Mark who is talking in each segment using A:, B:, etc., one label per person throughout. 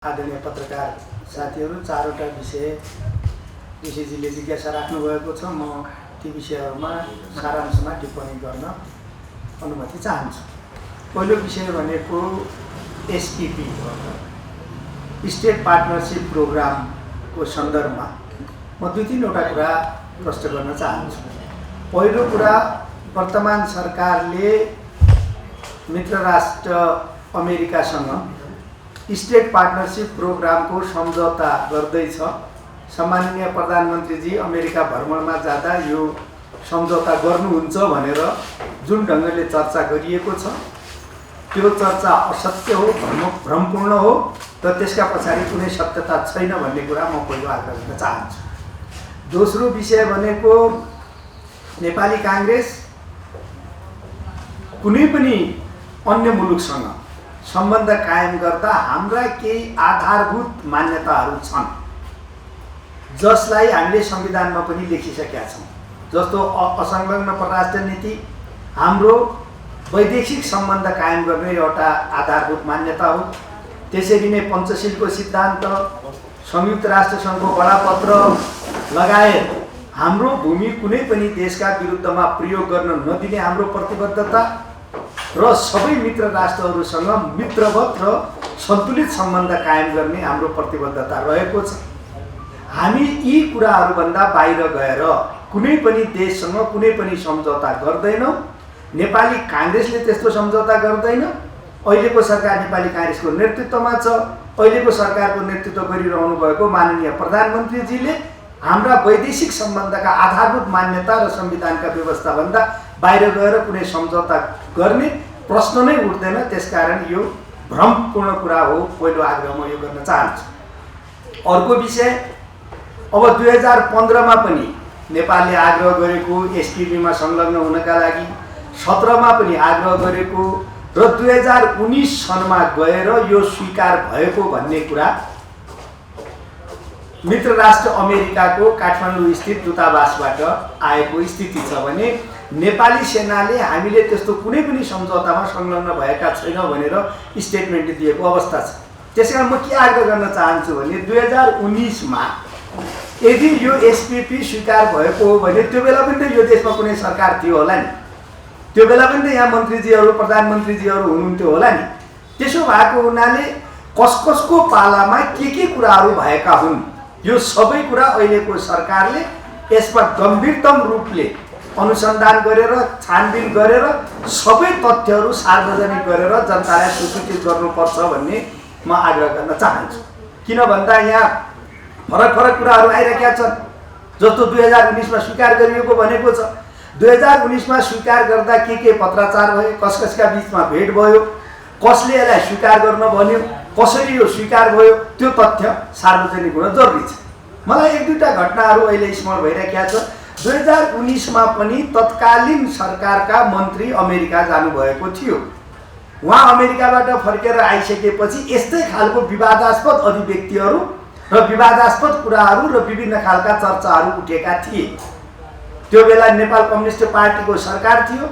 A: आदरणीय पत्रकार साथीहरू, चारवटा विषय ऋषिजीले जिज्ञासा राख्नुभएको छ। म ती विषयहरूमा सारांशमा टिप्पणी गर्न अनुमति चाहन्छु। पहिलो विषय भनेको एसपीपी स्टेट पार्टनरशिप प्रोग्रामको सन्दर्भमा म दुई तीनवटा कुरा प्रश्न गर्न चाहन्छु। पहिलो कुरा, वर्तमान सरकारले मित्र राष्ट्र अमेरिकासँग स्टेट पार्टनरशिप प्रोग्रामको सम्झौता गर्दैछ। सम्माननीय प्रधानमन्त्रीजी अमेरिका भ्रमणमा जाँदा यो सम्झौता गर्नुहुन्छ भनेर जुन ढङ्गले चर्चा गरिएको छ त्यो चर्चा असत्य हो, भ्रमपूर्ण हो र त्यसका पछाडि कुनै सत्यता छैन भन्ने कुरा म पहिलो आग्रह गर्न चाहन्छु। दोस्रो विषय भनेको नेपाली काङ्ग्रेस कुनै पनि अन्य मुलुकसँग सम्बन्ध कायम गर्दा हाम्रा केही आधारभूत मान्यताहरू छन् जसलाई हामीले संविधानमा पनि लेखिसकेका छौँ। जस्तो असंलग्न परराष्ट्र नीति हाम्रो वैदेशिक सम्बन्ध कायम गर्ने एउटा आधारभूत मान्यता हो। त्यसरी नै पञ्चशीलको सिद्धान्त, संयुक्त राष्ट्र सङ्घको बडापत्र लगायत हाम्रो भूमि कुनै पनि देशका विरुद्धमा प्रयोग गर्न नदिने हाम्रो प्रतिबद्धता र सबै मित्र राष्ट्रहरूसँग मित्रवत र सन्तुलित सम्बन्ध कायम गर्ने हाम्रो प्रतिबद्धता रहेको छ। हामी यी कुराहरूभन्दा बाहिर गएर कुनै पनि देशसँग कुनै पनि सम्झौता गर्दैनौँ। नेपाली काङ्ग्रेसले त्यस्तो सम्झौता गर्दैन। अहिलेको सरकार नेपाली काङ्ग्रेसको नेतृत्वमा छ। अहिलेको सरकारको नेतृत्व गरिरहनु भएको माननीय प्रधानमन्त्रीजीले हाम्रा वैदेशिक सम्बन्धका आधारभूत मान्यता र संविधानका व्यवस्थाभन्दा बाहिर गएर कुनै सम्झौता गर्ने प्रश्न नै उठ्दैन। त्यसकारण यो भ्रमपूर्ण कुरा हो। पहिलो आग्रह म यो गर्न चाहन्छु। अर्को विषय, अब 2015मा पनि नेपालले आग्रह गरेको एसपीपीमा संलग्न हुनका लागि, 17मा पनि आग्रह गरेको र 2019 सनमा गएर यो स्वीकार भएको भन्ने कुरा मित्र राष्ट्र अमेरिकाको काठमाडौँ स्थित दूतावासबाट आएको स्थिति छ भने नेपाली सेनाले हामीले त्यस्तो कुनै पनि सम्झौतामा संलग्न भएका छैनौँ भनेर स्टेटमेन्ट दिएको अवस्था छ। त्यसैकारण म के आग्रह गर्न चाहन्छु भने 2019मा यदि यो एसपीपी स्वीकार भएको हो भने त्यो बेला पनि त यो देशमा कुनै सरकार थियो होला नि, त्यो बेला पनि त यहाँ मन्त्रीजीहरू प्रधानमन्त्रीजीहरू हुनुहुन्थ्यो होला नि। त्यसो भएको हुनाले कसको पालामा के कुराहरू भएका हुन् यो सबै कुरा अहिलेको सरकारले यसमा गम्भीरतम रूपले अनुसन्धान गरेर छानबिन गरेर सबै तथ्यहरू सार्वजनिक गरेर जनतालाई सूचित गर्नुपर्छ भन्ने म आग्रह गर्न चाहन्छु। किन भन्दा यहाँ फरक कुराहरू आइरहेका छन्। जस्तो 2019मा स्वीकार गरिएको भनेको छ। 2019मा स्वीकार गर्दा के पत्राचार भयो, कसका बिचमा भेट भयो, कसले यसलाई स्वीकार गर्न भन्यो, कसरी यो स्वीकार भयो, त्यो तथ्य सार्वजनिक हुन जरुरी छ। मलाई एक दुईवटा घटनाहरू अहिले स्मरण भइरहेका छ। 2019मा पनि तत्कालीन सरकारका मन्त्री अमेरिका जानुभएको थियो। उहाँ अमेरिकाबाट फर्केर आइसकेपछि यस्तै खालको विवादास्पद अभिव्यक्तिहरू र विवादास्पद कुराहरू र विभिन्न खालका चर्चाहरू उठेका थिए। त्यो बेला नेपाल कम्युनिस्ट पार्टीको सरकार थियो।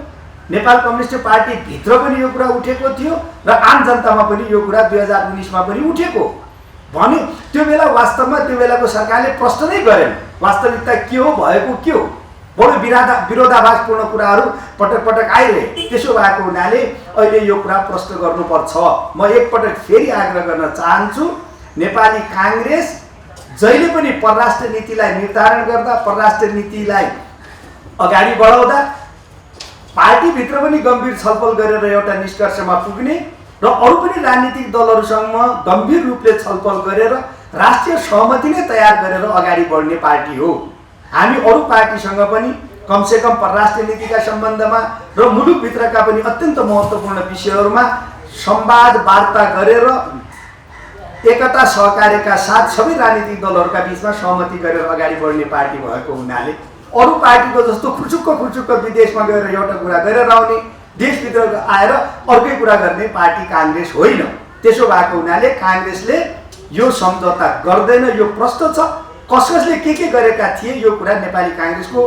A: नेपाल कम्युनिस्ट पार्टी भित्र पनि यो कुरा उठेको थियो र आम जनतामा पनि यो कुरा 2019मा पनि उठेको भने त्यो बेला वास्तवमा त्यो बेलाको सरकारले प्रश्न नै गरेन वास्तविकता के हो, भएको के हो। बडो विरोधाभासपूर्ण कुराहरू पटक आइरहे। त्यसो भएको हुनाले अहिले यो कुरा प्रश्न गर्नुपर्छ। म एकपटक फेरि आग्रह गर्न चाहन्छु, नेपाली काङ्ग्रेस जहिले पनि परराष्ट्र नीतिलाई निर्धारण गर्दा, परराष्ट्र नीतिलाई अगाडि बढाउँदा पार्टीभित्र पनि गम्भीर छलफल गरेर एउटा निष्कर्षमा पुग्ने र अरू पनि राजनीतिक दलहरूसँग गम्भीर रूपले छलफल गरेर राष्ट्रिय सहमति नै तयार गरेर अगाडि बढ्ने पार्टी हो। हामी अरू पार्टीसँग पनि कमसेकम परराष्ट्र नीतिका सम्बन्धमा र मुलुकभित्रका पनि अत्यन्त महत्त्वपूर्ण विषयहरूमा संवाद वार्ता गरेर एकता सहकार्यका साथ सबै राजनीतिक दलहरूका बिचमा सहमति गरेर अगाडि बढ्ने पार्टी भएको हुनाले अरू पार्टीको जस्तो खुर्चुक्क विदेशमा गएर एउटा कुरा गरेर आउने, देशभित्र आएर अर्कै कुरा गर्ने पार्टी काङ्ग्रेस होइन। त्यसो भएको हुनाले काङ्ग्रेसले यो सम्झौता गर्दैन। यो प्रश्न छ कसले के गरेका थिए यो कुरा नेपाली काङ्ग्रेसको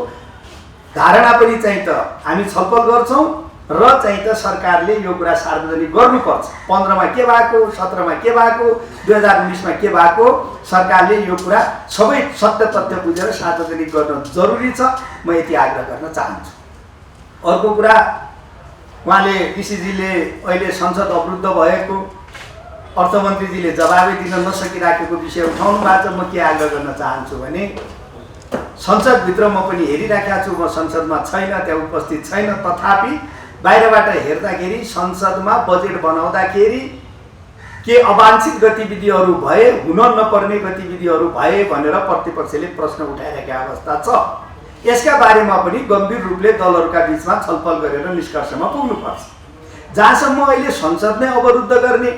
A: धारणा पनि चाहिँ त हामी छलफल गर्छौँ र चाहिँ त सरकारले यो कुरा सार्वजनिक गर्नुपर्छ। 15 मा के भएको, 17 मा के भएको, 2019 मा के भएको, सरकारले यो कुरा सबै सत्य तथ्य बुझेर सार्वजनिक गर्न जरुरी छ। म यति आग्रह गर्न चाहन्छु। अर्को कुरा, उहाँले ऋषिजीले अहिले संसद अवरुद्ध भएको, अर्थमन्त्रीजीले जवाबै दिन नसकिराखेको विषय उठाउनु भएको छ। म के आग्रह गर्न चाहन्छु भने संसदभित्र म पनि हेरिराखेको छु, म संसदमा छैन, त्यहाँ उपस्थित छैन, तथापि बाहिरबाट हेर्दाखेरि संसदमा बजेट बनाउँदाखेरि के अवांछित गतिविधिहरू भए, हुन नपर्ने गतिविधिहरू भए भनेर प्रतिपक्षले प्रश्न उठाइरहेको अवस्था छ। यसका बारेमा पनि गम्भीर रूपले दलहरूका बीचमा छलफल गरेर निष्कर्षमा पुग्नुपर्छ। जहाँसम्म अहिले संसद नै अवरुद्ध गर्ने,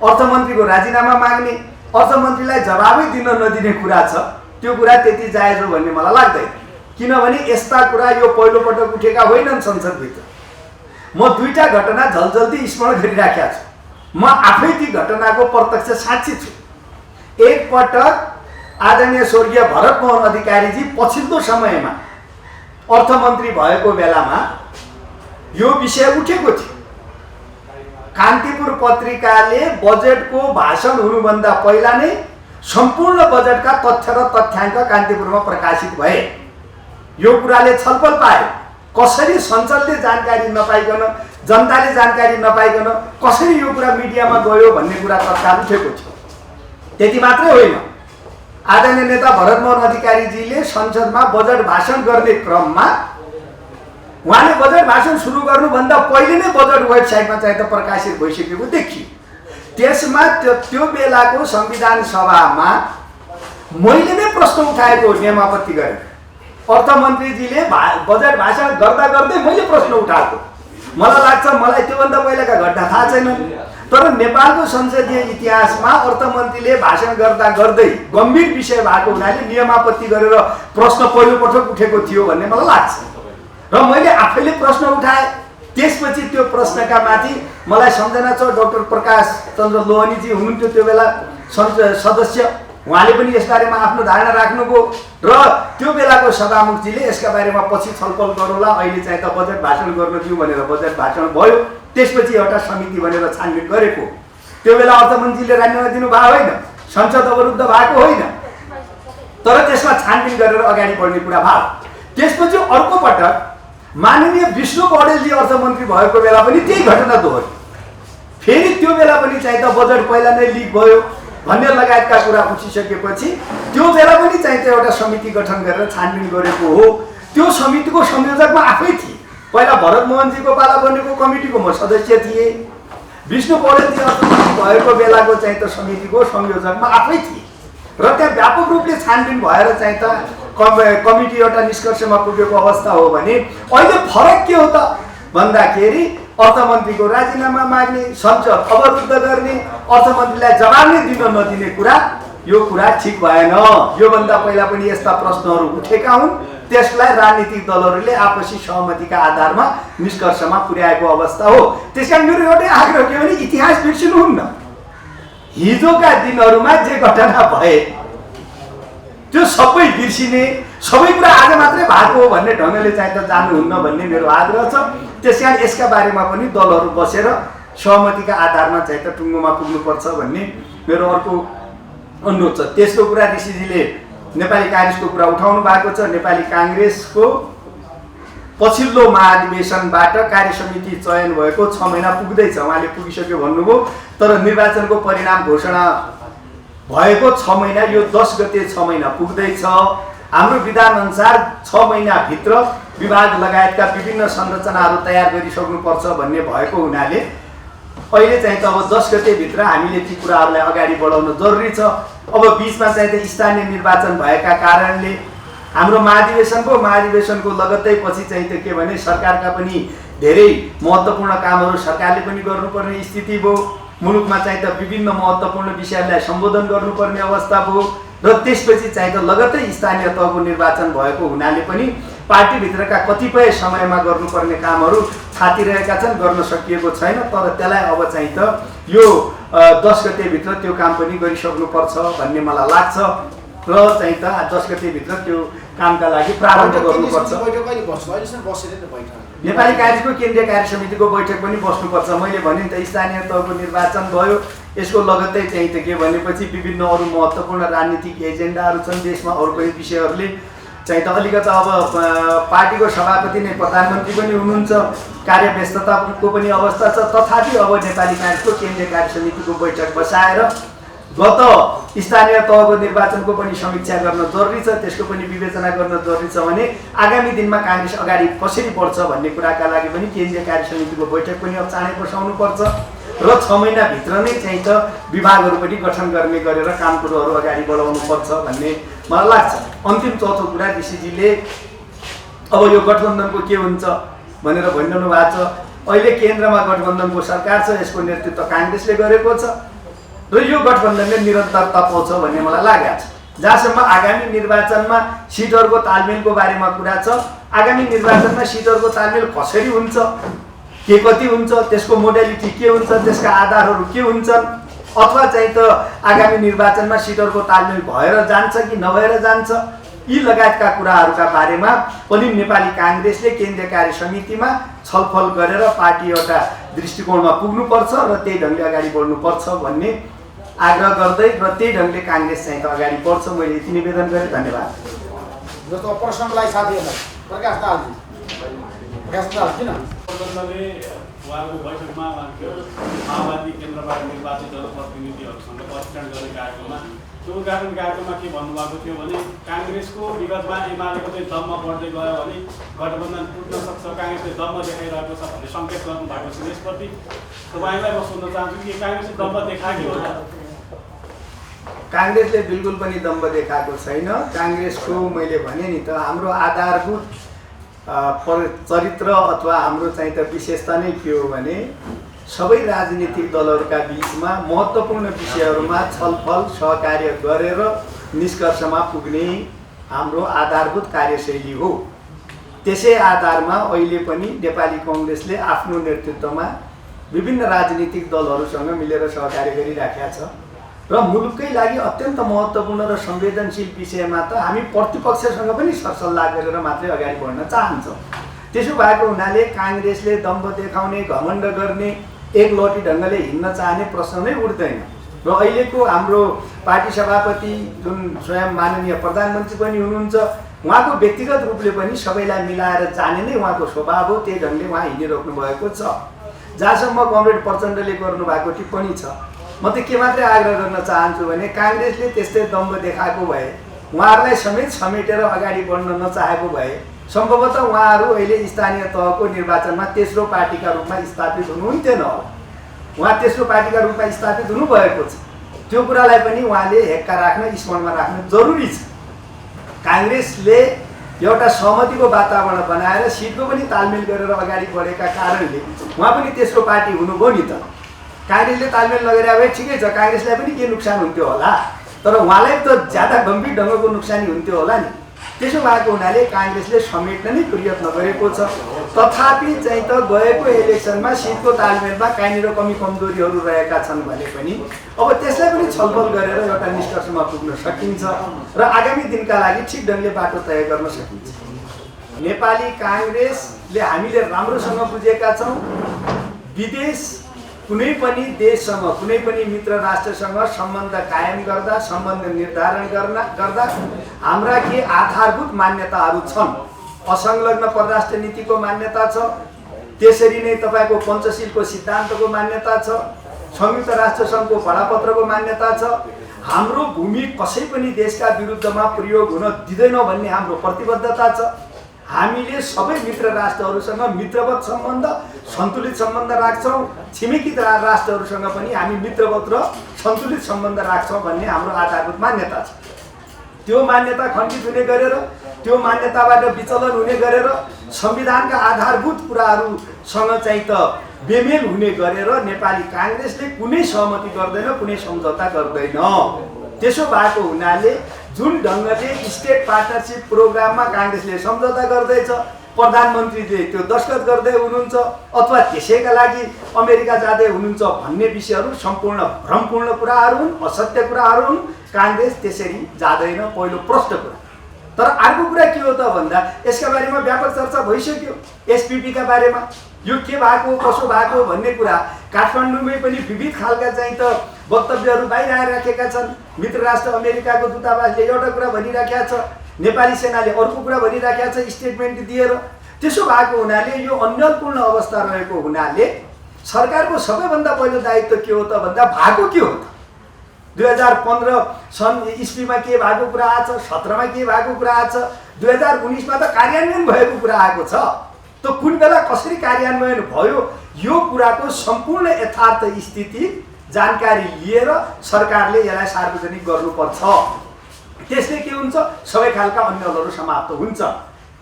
A: अर्थमन्त्रीको राजीनामा माग्ने, अर्थमन्त्रीलाई जवाबै दिन नदिने कुरा छ, त्यो कुरा त्यति जायज हो भन्ने मलाई लाग्दैन। किनभने यस्ता कुरा यो पहिलोपटक उठेका होइनन् संसदभित्र। म दुईटा घटना जल्दी स्मरण गरिराखेको छु। म आफै ती घटनाको प्रत्यक्ष साक्षी छु। एकपटक आदरणीय स्वर्गीय भरत मोहन अधिकारीजी पछिल्लो समयमा अर्थमन्त्री भएको बेलामा यो विषय उठेको थियो। कान्तिपुर पत्रिकाले बजेटको भाषण हुनुभन्दा पहिला नै सम्पूर्ण बजेटका तथ्य र तथ्याङ्क कान्तिपुरमा प्रकाशित भए। यो कुराले छलफल पायो। कसरी संसदले जानकारी नपाइकन, जनताले जानकारी नपाइकन कसरी यो कुरा मिडियामा गयो भन्ने कुरा तत्काल उठेको थियो। त्यति मात्रै होइन, आदरणीय नेता भरत मोहन अधिकारीजीले संसदमा बजेट भाषण गर्ने क्रममा उहाँले बजेट भाषण सुरु गर्नुभन्दा पहिले नै बजेट वेबसाइटमा चाहिँ त प्रकाशित भइसकेको देखियो। त्यसमा त्यो बेलाको संविधान सभामा मैले नै प्रश्न उठाएको नियमावती गरेर, अर्थमन्त्रीजीले बजेट भाषण गर्दा गर्दै मैले प्रश्न उठाएको। मलाई लाग्छ मलाई त्योभन्दा पहिलाका घटना थाहा छैन, तर नेपालको संसदीय इतिहासमा अर्थमन्त्रीले भाषण गर्दा गर्दै गम्भीर विषय भएको हुनाले नियमावती गरेर प्रश्न पहिलोपटक उठेको थियो भन्ने मलाई लाग्छ। र मैले आफैले प्रश्न उठाएँ। त्यसपछि त्यो प्रश्नका माथि मलाई सम्झना छ, डाक्टर प्रकाश चन्द्र लोहनीजी हुनुहुन्थ्यो त्यो बेला संसद सदस्य, उहाँले पनि यसबारेमा आफ्नो धारणा राख्नुभयो र त्यो बेलाको सभामुखजीले यसका बारेमा पछि छलफल गरौँला, अहिले चाहिँ त बजेट भाषण गर्न दिउँ भनेर बजेट भाषण भयो। त्यसपछि एउटा समिति भनेर छानबिन गरेको। त्यो बेला अर्थमन्त्रीले राजीनामा दिनुभएको होइन, संसद अवरुद्ध भएको होइन, तर त्यसमा छानबिन गरेर अगाडि बढ्ने कुरा भयो। त्यसपछि अर्को पटक माननीय विष्णु पौडेलजी अर्थमन्त्री भएको बेला पनि त्यही घटना दोहोरियो। फेरि त्यो बेला पनि चाहिँ त बजेट पहिला नै लिक भयो भन्ने लगायतका कुरा उठिसकेपछि त्यो बेला पनि चाहिँ त एउटा समिति गठन गरेर छानबिन गरेको हो। त्यो समितिको संयोजक म आफै थिएँ। पहिला भरत मोहनजीको पाला बनेको कमिटीको म सदस्य थिएँ। विष्णु पौडेलजी अर्थमन्त्री भएको बेलाको चाहिँ त समितिको संयोजक म आफै थिएँ र त्यहाँ व्यापक रूपले छानबिन भएर चाहिँ त कमिटी एउटा निष्कर्षमा पुगेको अवस्था हो भने अहिले फरक के हो त भन्दाखेरि अर्थमन्त्रीको राजीनामा माग्ने, संसद अवरुद्ध गर्ने, अर्थमन्त्रीलाई जवाब नै दिन नदिने कुरा, यो कुरा ठिक भएन। योभन्दा पहिला पनि यस्ता प्रश्नहरू उठेका हुन्। त्यसलाई राजनीतिक दलहरूले आपसी सहमतिका आधारमा निष्कर्षमा पुर्याएको अवस्था हो। त्यसकारण मेरो एउटै आग्रह के भने इतिहास बिर्सिनुहुन्न। हिजोका दिनहरूमा जे घटना भए त्यो सबै बिर्सिने, सबै कुरा आज मात्रै भएको हो भन्ने ढङ्गले चाहिँ त जानुहुन्न भन्ने मेरो आग्रह छ। त्यसकारण यसका बारेमा पनि दलहरू बसेर सहमतिका आधारमा चाहिँ त टुङ्गोमा पुग्नुपर्छ भन्ने मेरो अर्को अनुरोध छ। त्यसको कुरा ऋषिजीले नेपाली काङ्ग्रेसको कुरा उठाउनु भएको छ। नेपाली काङ्ग्रेसको पछिल्लो महाधिवेशनबाट कार्यसमिति चयन भएको 6 महिना पुग्दैछ। उहाँले पुगिसक्यो भन्नुभयो, तर निर्वाचनको परिणाम घोषणा भएको 6 महिना, यो 10 गते 6 महिना पुग्दैछ। हाम्रो विधान अनुसार 6 महिनाभित्र विभाग लगायतका विभिन्न संरचनाहरू तयार गरिसक्नुपर्छ भन्ने भएको हुनाले अहिले चाहिँ त अब 10 गतेभित्र हामीले ती कुराहरूलाई अगाडि बढाउन जरुरी छ। अब बिचमा चाहिँ त स्थानीय निर्वाचन भएका कारणले हाम्रो महाधिवेशनको लगत्तै पछि चाहिँ त के भने सरकारका पनि धेरै महत्त्वपूर्ण कामहरू सरकारले पनि गर्नुपर्ने स्थिति भयो। मुलुकमा चाहिँ त विभिन्न महत्त्वपूर्ण विषयहरूलाई सम्बोधन गर्नुपर्ने अवस्था भयो र त्यसपछि चाहिँ त लगत्तै स्थानीय तहको निर्वाचन भएको हुनाले पनि पार्टीभित्रका कतिपय समयमा गर्नुपर्ने कामहरू थातिरहेका छन्, गर्न सकिएको छैन। तर त्यसलाई अब चाहिँ त यो 10 गतेभित्र त्यो काम पनि गरिसक्नुपर्छ भन्ने मलाई लाग्छ र चाहिँ त 10 गतेभित्र त्यो कामका लागि प्रारम्भ गर्नुपर्छ। नेपाली काङ्ग्रेसको केन्द्रीय कार्य समितिको बैठक पनि बस्नुपर्छ। मैले भने नि त स्थानीय तहको निर्वाचन भयो, यसको लगत्तै चाहिँ त के भनेपछि विभिन्न अरू महत्त्वपूर्ण राजनीतिक एजेन्डाहरू छन् देशमा, अरू पनि विषयहरूले चाहिँ त अलिकति अब पार्टीको सभापति नै प्रधानमन्त्री पनि हुनुहुन्छ, कार्यव्यस्तताको पनि अवस्था छ। तथापि अब नेपाली काङ्ग्रेसको केन्द्रीय कार्य समितिको बैठक बसाएर गत स्थानीय तहको निर्वाचनको पनि समीक्षा गर्न जरुरी छ, त्यसको पनि विवेचना गर्न जरुरी छ भने आगामी दिनमा काङ्ग्रेस अगाडि कसरी बढ्छ भन्ने कुराका लागि पनि केन्द्रीय कार्य समितिको बैठक पनि अब चाँडै बसाउनुपर्छ र 6 महिनाभित्र नै चाहिँ त विभागहरू पनि गठन गर्ने गरेर काम कुरोहरू अगाडि बढाउनुपर्छ भन्ने मलाई लाग्छ। अन्तिम चौथो कुरा ऋषिजीले अब यो गठबन्धनको के हुन्छ भनेर भनिरहनु भएको छ। अहिले केन्द्रमा गठबन्धनको सरकार छ, यसको नेतृत्व काङ्ग्रेसले गरेको छ र यो गठबन्धनले निरन्तरता पाउँछ भन्ने मलाई लागेको छ। जहाँसम्म आगामी निर्वाचनमा सिटहरूको तालमेलको बारेमा कुरा छ, आगामी निर्वाचनमा सिटहरूको तालमेल कसरी हुन्छ, के कति हुन्छ, त्यसको मोडालिटी के हुन्छ, त्यसका आधारहरू के हुन्छन्, अथवा चाहिँ त आगामी निर्वाचनमा सिटहरूको तालमेल भएर जान्छ कि नभएर जान्छ, यी लगायतका कुराहरूका बारेमा पनि नेपाली काङ्ग्रेसले केन्द्रीय कार्य समितिमा छलफल गरेर पार्टी एउटा दृष्टिकोणमा पुग्नुपर्छ र त्यही ढङ्गले अगाडि बढ्नुपर्छ भन्ने आग्रह गर्दै र त्यही ढङ्गले काङ्ग्रेस चाहिँ त अगाडि बढ्छ। मैले यति निवेदन गरेँ। धन्यवाद।
B: जस्तो प्रश्नलाई साथीहरूलाई प्रकाश दालजी किन
C: उहाँको बैठकमा माओवादी केन्द्रबाट निर्वाचित जनप्रतिनिधिहरूसँग प्रशिक्षण गर्ने कार्यक्रममा त्यो उद्घाटन कार्यक्रममा के भन्नुभएको थियो भने काङ्ग्रेसको विगतमा एमालेको चाहिँ दममा बढ्दै गयो भने गठबन्धन टुट्न सक्छ, काङ्ग्रेसले दम्ब देखाइरहेको छ भन्ने सङ्केत गर्नुभएको छ। यसप्रति तपाईँलाई म सोध्न चाहन्छु कि काङ्ग्रेसले दम्ब देखाएको हो?
A: काङ्ग्रेसले बिल्कुल पनि दम्ब देखाएको छैन। काङ्ग्रेसको मैले भने नि त हाम्रो आधारभूत चरित्र अथवा हाम्रो चाहिँ त विशेषता नै के हो भने सबै राजनीतिक दलहरूका बिचमा महत्त्वपूर्ण विषयहरूमा छलफल सहकार्य गरेर निष्कर्षमा पुग्ने हाम्रो आधारभूत कार्यशैली हो। त्यसै आधारमा अहिले पनि नेपाली काङ्ग्रेसले आफ्नो नेतृत्वमा विभिन्न राजनीतिक दलहरूसँग मिलेर सहकार्य गरिराखेका छ र मुलुककै लागि अत्यन्त महत्त्वपूर्ण र संवेदनशील विषयमा त हामी प्रतिपक्षसँग पनि सरसल्लाह गरेर मात्रै अगाडि बढ्न चाहन्छौँ। त्यसो भएको हुनाले काङ्ग्रेसले दम्ब देखाउने, घमण्ड गर्ने, एकलौटी ढङ्गले हिँड्न चाहने प्रश्न नै उठ्दैन। र अहिलेको हाम्रो पार्टी सभापति जुन स्वयं माननीय प्रधानमन्त्री पनि हुनुहुन्छ, उहाँको व्यक्तिगत रूपले पनि सबैलाई मिलाएर जाने नै उहाँको स्वभाव हो। त्यही ढङ्गले उहाँ हिँडिराख्नु भएको छ। जहाँसम्म कमरेड प्रचण्डले गर्नुभएको टिप्पणी छ, म त के मात्रै आग्रह गर्न चाहन्छु भने काङ्ग्रेसले त्यस्तै दम्ब देखाएको भए, उहाँहरूलाई समेटेर अगाडि बढ्न नचाहेको भए सम्भवतः उहाँहरू अहिले स्थानीय तहको निर्वाचनमा तेस्रो पार्टीका रूपमा स्थापित हुनुहुन्थेन होला। उहाँ तेस्रो पार्टीका रूपमा स्थापित हुनुभएको छ। त्यो कुरालाई पनि उहाँले हेक्का राख्न, स्मरणमा राख्न जरुरी छ। काङ्ग्रेसले एउटा सहमतिको वातावरण बनाएर सिटको पनि तालमेल गरेर अगाडि बढेका कारणले उहाँ पनि तेस्रो पार्टी हुनुभयो नि त। काङ्ग्रेसले तालमेल लगेर भए ठिकै छ, काङ्ग्रेसलाई पनि के नोक्सान हुन्थ्यो होला, तर उहाँलाई त ज्यादा गम्भीर ढङ्गको नोक्सानी हुन्थ्यो होला नि। त्यसो भएको हुनाले काङ्ग्रेसले समेट्न नै प्रयत्न गरेको छ। तथापि चाहिँ त गएको इलेक्सनमा सिटको तालमेलमा कहीँनिर कमी कमजोरीहरू रहेका छन् भने पनि अब त्यसलाई पनि छलफल गरेर एउटा निष्कर्षमा पुग्न सकिन्छ र आगामी दिनका लागि ठिक ढङ्गले बाटो तय गर्न सकिन्छ। नेपाली काङ्ग्रेसले हामीले राम्रोसँग बुझेका छौँ, विदेश कुनै पनि देशसँग, कुनै पनि मित्र राष्ट्रसँग सम्बन्ध कायम गर्दा, सम्बन्ध निर्धारण गर्दा हाम्रा के आधारभूत मान्यताहरू छन्। असंलग्न परराष्ट्र नीतिको मान्यता छ, त्यसरी नै तपाईँको पञ्चशीलको सिद्धान्तको मान्यता छ, संयुक्त राष्ट्र सङ्घको बडापत्रको मान्यता छ। हाम्रो भूमि कसै पनि देशका विरुद्धमा प्रयोग हुन दिँदैनौँ भन्ने हाम्रो प्रतिबद्धता छ। हामीले सबै मित्र राष्ट्रहरूसँग मित्रवत सम्बन्ध, सन्तुलित सम्बन्ध राख्छौँ। छिमेकी राष्ट्रहरूसँग पनि हामी मित्रवत र सन्तुलित सम्बन्ध राख्छौँ भन्ने हाम्रो आधारभूत मान्यता छ। त्यो मान्यता खण्डित हुने गरेर, त्यो मान्यताबाट विचलन हुने गरेर संविधानका आधारभूत कुराहरूसँग चाहिँ त बेमेल हुने गरेर नेपाली काङ्ग्रेसले कुनै सहमति गर्दैन, कुनै सम्झौता गर्दैन। त्यसो भएको हुनाले जुन ढङ्गले स्टेट पार्टनरसिप प्रोग्राममा काङ्ग्रेसले सम्झौता गर्दैछ, प्रधानमन्त्रीले त्यो दस्तखत गर्दै हुनुहुन्छ अथवा त्यसैका लागि अमेरिका जाँदै हुनुहुन्छ भन्ने विषयहरू सम्पूर्ण भ्रमपूर्ण कुराहरू हुन्, असत्य कुराहरू हुन्। काङ्ग्रेस त्यसरी जाँदैन, पहिलो प्रष्ट कुरा। तर अर्को कुरा के हो त भन्दा यसका बारेमा व्यापक चर्चा भइसक्यो। एसपीपीका बारेमा यो के भएको कसो भएको भन्ने कुरा काठमाडौँमै पनि विविध खालका चाहिँ त वक्तव्यहरू बाहिर आएर राखेका छन्। मित्र राष्ट्र अमेरिकाको दूतावासले एउटा कुरा भनिराखेका छ, नेपाली सेनाले अर्को कुरा भनिराखेका छ स्टेटमेन्ट दिएर। त्यसो भएको हुनाले यो अन्यलपूर्ण अवस्था रहेको हुनाले सरकारको सबैभन्दा पहिलो दायित्व के हो त भन्दा भएको के हो त 2015 सन् इस्वीमा के भएको कुरा आछ, 17मा के भएको कुरा आछ, 2019मा त कार्यान्वयन भएको कुरा आएको छ। त कुन बेला कसरी कार्यान्वयन भयो यो कुराको सम्पूर्ण यथार्थ स्थिति जानकारी लिएर सरकारले यसलाई सार्वजनिक गर्नुपर्छ। त्यसले के हुन्छ सबै खालका अन्यलहरू समाप्त हुन्छ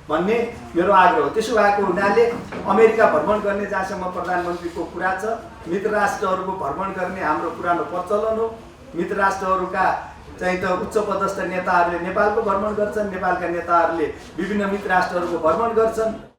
A: भन्ने मेरो आग्रह हो। त्यसो भएको हुनाले अमेरिका भ्रमण गर्ने जहाँसम्म प्रधानमन्त्रीको कुरा छ, मित्र राष्ट्रहरूको भ्रमण गर्ने हाम्रो पुरानो प्रचलन हो। मित्र राष्ट्रहरूका चाहिँ त उच्च पदस्थ नेताहरूले नेपालको भ्रमण गर्छन्, नेपालका नेताहरूले विभिन्न मित्र राष्ट्रहरूको भ्रमण गर्छन्।